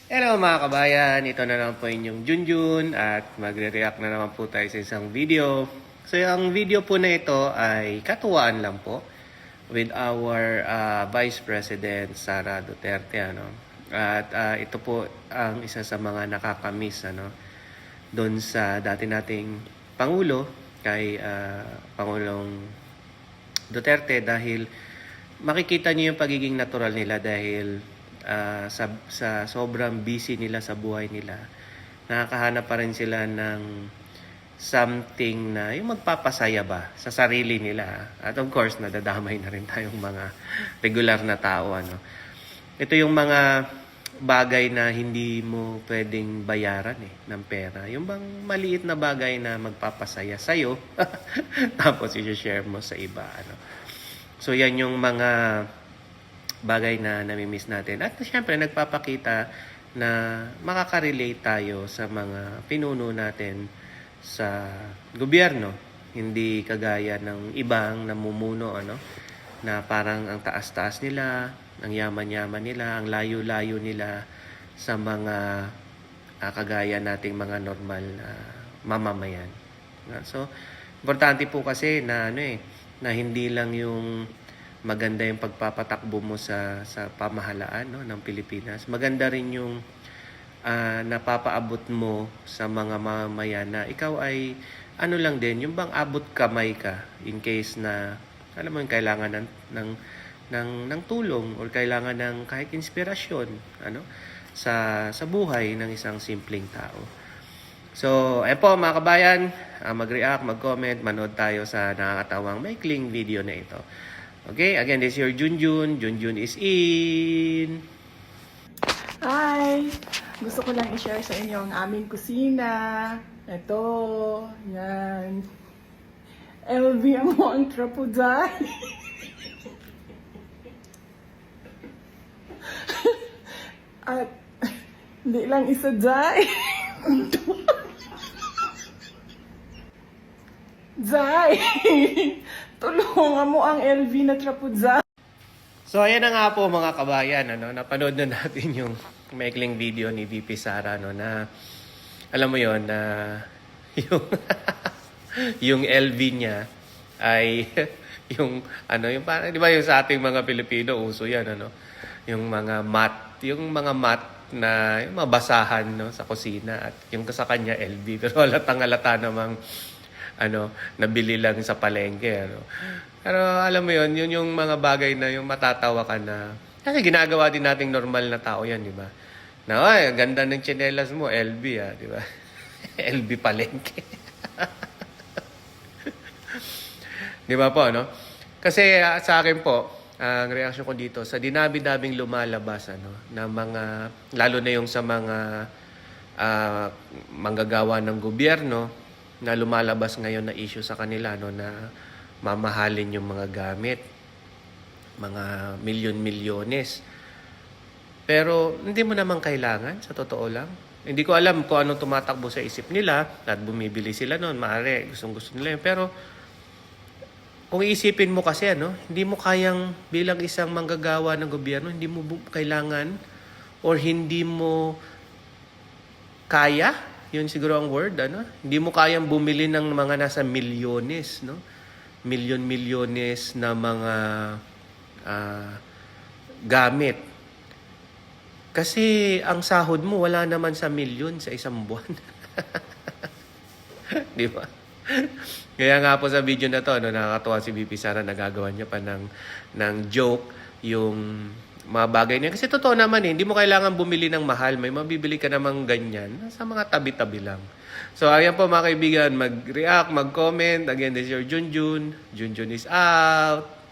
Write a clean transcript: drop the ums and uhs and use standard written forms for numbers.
Hello mga kabayan, ito na naman po inyong Junjun at magre-react na naman po tayo sa isang video. So yung video po na ito ay katuwaan lang po with our Vice President Sara Duterte. At ito po ang isa sa mga nakakamiss doon sa dati nating Pangulo kay Pangulong Duterte dahil makikita niyo yung pagiging natural nila dahil sa sobrang busy nila sa buhay nila, nakakahanap pa rin sila ng something na yung magpapasaya ba sa sarili nila. At of course, nadadamay na rin tayong mga regular na tao. Ito yung mga bagay na hindi mo pwedeng bayaran ng pera. Yung bang maliit na bagay na magpapasaya sa'yo, tapos i-share mo sa iba. So yan yung mga bagay na namimiss natin. At syempre, nagpapakita na makaka-relate tayo sa mga pinuno natin sa gobyerno. Hindi kagaya ng ibang namumuno, na parang ang taas-taas nila, ang yaman-yaman nila, ang layo-layo nila sa mga kagaya nating mga normal mamamayan. So, importante po kasi na na hindi lang yung maganda yung pagpapatakbo mo sa pamahalaan ng Pilipinas. Maganda rin yung napapaabot mo sa mga mamamayan na ikaw ay lang din, yung bang abot kamay ka in case na alam mo yung kailangan ng tulong or kailangan ng kahit inspirasyon sa buhay ng isang simpleng tao. So, po mga kabayan, mag-react, mag-comment, manood tayo sa nakakatawang maikling video na ito. Okay, again, this is your Junjun. Junjun is in. Hi! Gusto ko lang i-share sa inyo ang aming kusina. Ito, yan. LV mo ang trapuday. At hindi lang isa day. Zay! Tulungan mo ang LV na trapuday. So, ayan na nga po mga kabayan. Napanood na natin yung maikling video ni VP Sara. Na alam mo yon na yung, yung LV niya ay yung parang, di ba yung sa ating mga Pilipino, uso yan, yung mga mat na yung mga basahan sa kusina at yung sa kanya LV. Pero halatang-halata namang nabili lang sa palengke. Pero alam mo yun yung mga bagay na yung matatawa ka na, kasi ginagawa din nating normal na tao yan, di ba? Na, ay, ganda ng tsinelas mo, LV di ba? LV palengke. Di ba po, Kasi sa akin po, ang reaction ko dito, sa dinabi-dabing lumalabas, na mga, lalo na yung sa mga manggagawa ng gobyerno, na lumalabas ngayon na issue sa kanila, na mamahalin yung mga gamit, mga milyon-milyones. Pero hindi mo naman kailangan, sa totoo lang. Hindi ko alam kung anong tumatakbo sa isip nila at bumibili sila noon. Maaari, gustong-gusto nila yun. Pero kung iisipin mo kasi, hindi mo kayang bilang isang manggagawa ng gobyerno, hindi mo kailangan or hindi mo kaya, yun siguro ang word, hindi mo kayang bumili ng mga nasa milyones, milyon-milyones na mga gamit. Kasi ang sahod mo wala naman sa milyon sa isang buwan. Di ba? Kaya nga po sa video na to, nakakatuwa si VP Sara, nagagawa niya pa ng joke yung mga bagay niya. Kasi totoo naman hindi mo kailangan bumili ng mahal. May mabibili ka namang ganyan sa mga tabi-tabi lang. So, ayan po mga kaibigan, mag-react, mag-comment. Again, this is your Junjun. Junjun is out.